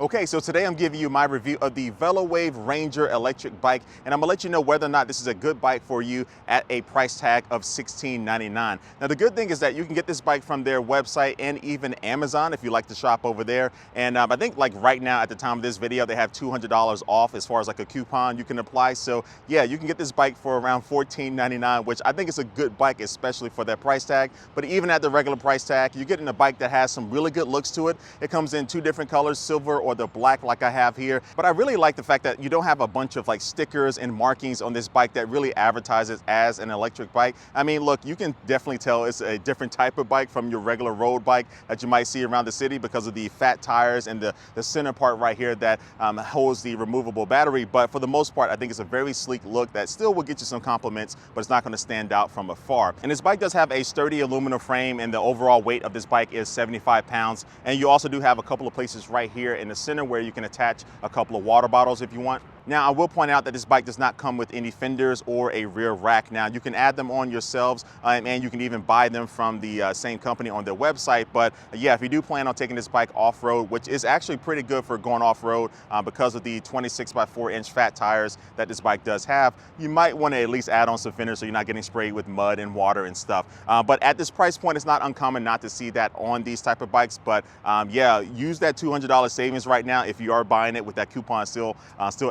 Okay, so today I'm giving you my review of the Velowave Ranger electric bike, and I'm gonna let you know whether or not this is a good bike for you at a price tag of $16.99. Now, the good thing is that you can get this bike from their website and even Amazon if you like to shop over there. And I think like right now at the time of this video, they have $200 off as far as like a coupon you can apply. So yeah, you can get this bike for around $14.99, which I think is a good bike, especially for that price tag. But even at the regular price tag, you're getting a bike that has some really good looks to it. It comes in two different colors, silver or the black like I have here. But I really like the fact that you don't have a bunch of like stickers and markings on this bike that really advertises as an electric bike. I mean, look, you can definitely tell it's a different type of bike from your regular road bike that you might see around the city because of the fat tires and the center part right here that holds the removable battery. But for the most part, I think it's a very sleek look that still will get you some compliments, but it's not going to stand out from afar. And this bike does have a sturdy aluminum frame, and the overall weight of this bike is 75 pounds. And you also do have a couple of places right here in the center where you can attach a couple of water bottles if you want. Now, I will point out that this bike does not come with any fenders or a rear rack. Now, you can add them on yourselves and you can even buy them from the same company on their website. But yeah, if you do plan on taking this bike off-road, which is actually pretty good for going off-road because of the 26 by 4-inch fat tires that this bike does have, you might want to at least add on some fenders so you're not getting sprayed with mud and water and stuff. But at this price point, it's not uncommon not to see that on these type of bikes. But yeah, use that $200 savings right now if you are buying it with that coupon still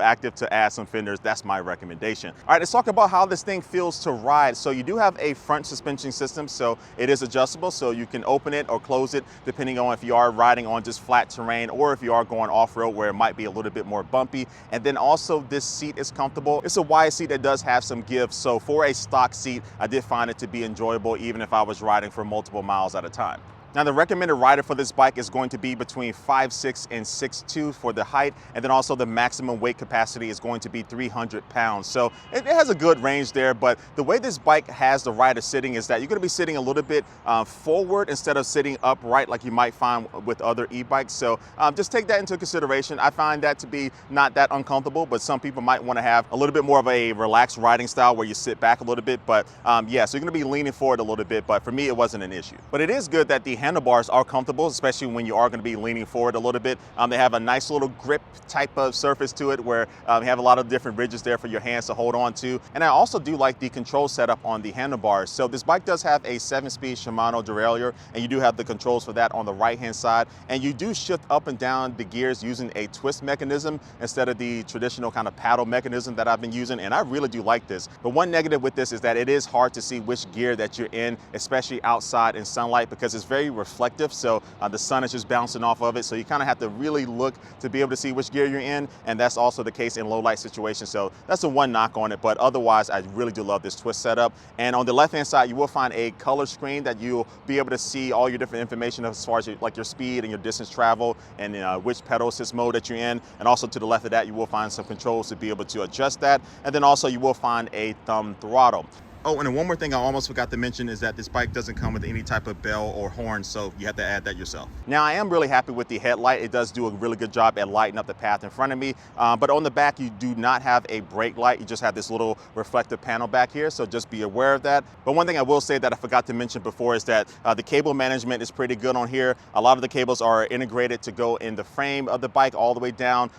active to add some fenders. That's my recommendation. All right, let's talk about how this thing feels to ride. So you do have a front suspension system, so it is adjustable, so you can open it or close it depending on if you are riding on just flat terrain or if you are going off-road where it might be a little bit more bumpy. And then also this seat is comfortable. It's a wide seat that does have some give, so for a stock seat, I did find it to be enjoyable even if I was riding for multiple miles at a time. Now, the recommended rider for this bike is going to be between 5'6" and 6'2" for the height, and then also the maximum weight capacity is going to be 300 pounds. So it has a good range there, but the way this bike has the rider sitting is that you're gonna be sitting a little bit forward instead of sitting upright like you might find with other e-bikes. So just take that into consideration. I find that to be not that uncomfortable, but some people might wanna have a little bit more of a relaxed riding style where you sit back a little bit. But yeah, so you're gonna be leaning forward a little bit, but for me, it wasn't an issue. But it is good that the handlebars are comfortable, especially when you are going to be leaning forward a little bit. They have a nice little grip type of surface to it where you have a lot of different ridges there for your hands to hold on to. And I also do like the control setup on the handlebars. So this bike does have a 7-speed Shimano derailleur, and you do have the controls for that on the right-hand side. And you do shift up and down the gears using a twist mechanism instead of the traditional kind of paddle mechanism that I've been using. And I really do like this. But one negative with this is that it is hard to see which gear that you're in, especially outside in sunlight, because it's very reflective. So the sun is just bouncing off of it. So you kind of have to really look to be able to see which gear you're in. And that's also the case in low light situations. So that's the one knock on it. But otherwise, I really do love this twist setup. And on the left-hand side, you will find a color screen that you'll be able to see all your different information as far as your speed and your distance traveled and which pedal assist mode that you're in. And also to the left of that, you will find some controls to be able to adjust that. And then also you will find a thumb throttle. Oh, and then one more thing I almost forgot to mention is that this bike doesn't come with any type of bell or horn, so you have to add that yourself. Now, I am really happy with the headlight. It does do a really good job at lighting up the path in front of me, but on the back, you do not have a brake light. You just have this little reflective panel back here, so just be aware of that. But one thing I will say that I forgot to mention before is that the cable management is pretty good on here. A lot of the cables are integrated to go in the frame of the bike all the way down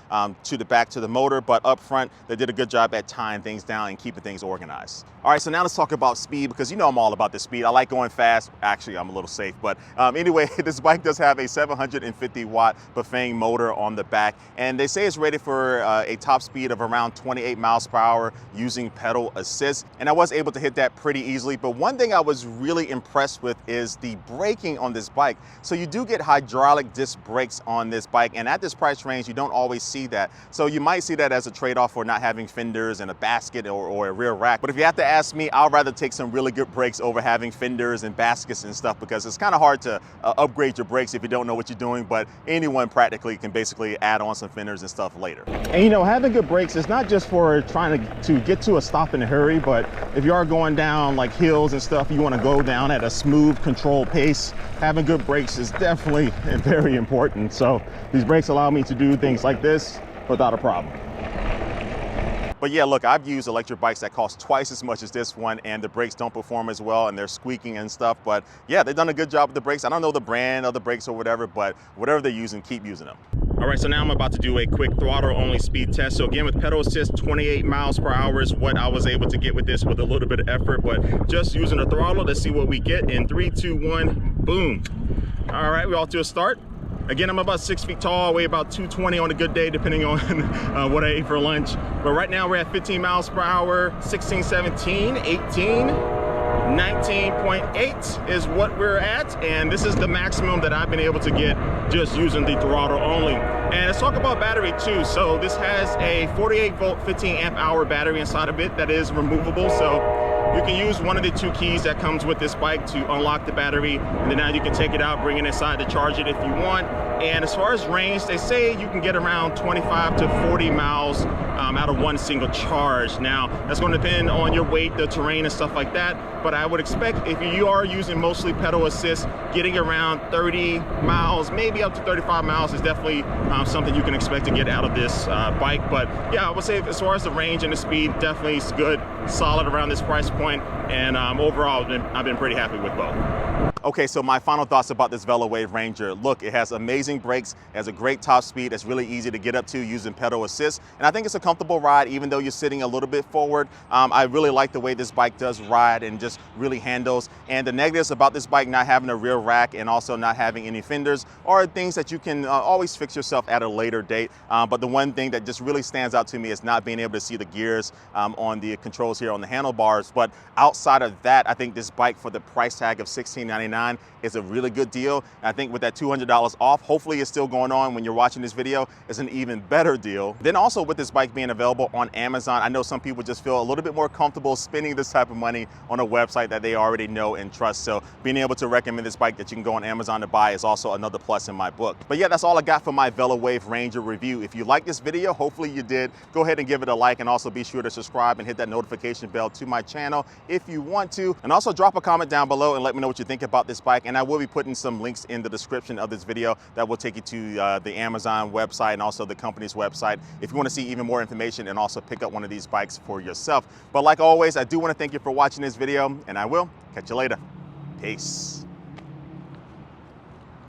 to the back to the motor, but up front, they did a good job at tying things down and keeping things organized. All right, so now let's talk about speed, because you know I'm all about the speed. I like going fast. Actually, I'm a little safe, but anyway, this bike does have a 750 watt Bafang motor on the back, and they say it's rated for a top speed of around 28 miles per hour using pedal assist, and I was able to hit that pretty easily. But one thing I was really impressed with is the braking on this bike. So you do get hydraulic disc brakes on this bike, and at this price range, you don't always see that. So you might see that as a trade-off for not having fenders and a basket or a rear rack. But if you have to ask me, I'd rather take some really good brakes over having fenders and baskets and stuff, because it's kind of hard to upgrade your brakes if you don't know what you're doing. But anyone practically can basically add on some fenders and stuff later. And you know, having good brakes is not just for trying to get to a stop in a hurry, but if you are going down like hills and stuff, you want to go down at a smooth, controlled pace. Having good brakes is definitely very important. So these brakes allow me to do things like this without a problem. But yeah, look, I've used electric bikes that cost twice as much as this one, and the brakes don't perform as well, and they're squeaking and stuff. But yeah, they've done a good job with the brakes. I don't know the brand of the brakes or whatever, but whatever they're using, keep using them. All right, so now I'm about to do a quick throttle only speed test. So again, with pedal assist, 28 miles per hour is what I was able to get with this with a little bit of effort, but just using the throttle, let's see what we get in 3, 2, 1, boom. All right, we're off to a start. Again, I'm about 6 feet tall, weigh about 220 on a good day, depending on what I ate for lunch. But right now we're at 15 miles per hour, 16, 17, 18. 19.8 is what we're at, and this is the maximum that I've been able to get just using the throttle only. And let's talk about battery too. So this has a 48 volt 15 amp hour battery inside of it that is removable, so you can use one of the 2 keys that comes with this bike to unlock the battery, and then now you can take it out, bring it inside to charge it if you want. And as far as range, they say you can get around 25 to 40 miles out of one single charge. Now, that's going to depend on your weight, the terrain, and stuff like that. But I would expect if you are using mostly pedal assist, getting around 30 miles, maybe up to 35 miles is definitely something you can expect to get out of this bike. But yeah, I would say as far as the range and the speed, definitely is good, solid around this price point. And overall, I've been pretty happy with both. Okay, so my final thoughts about this Velowave Ranger. Look, it has amazing brakes, it has a great top speed, it's really easy to get up to using pedal assist, and I think it's a comfortable ride even though you're sitting a little bit forward. I really like the way this bike does ride and just really handles. And the negatives about this bike not having a rear rack and also not having any fenders are things that you can always fix yourself at a later date. But the one thing that just really stands out to me is not being able to see the gears on the controls here on the handlebars. But outside of that, I think this bike for the price tag of $16.99 is a really good deal. And I think with that $200 off, hopefully it's still going on when you're watching this video, it's an even better deal. Then also with this bike being available on Amazon, I know some people just feel a little bit more comfortable spending this type of money on a website that they already know and trust. So being able to recommend this bike that you can go on Amazon to buy is also another plus in my book. But yeah, that's all I got for my Velowave Ranger review. If you like this video, hopefully you did, go ahead and give it a like, and also be sure to subscribe and hit that notification bell to my channel if you want to. And also drop a comment down below and let me know what you think about this bike. And I will be putting some links in the description of this video that will take you to the Amazon website and also the company's website if you want to see even more information and also pick up one of these bikes for yourself. But like always, I do want to thank you for watching this video, and I will catch you later. Peace.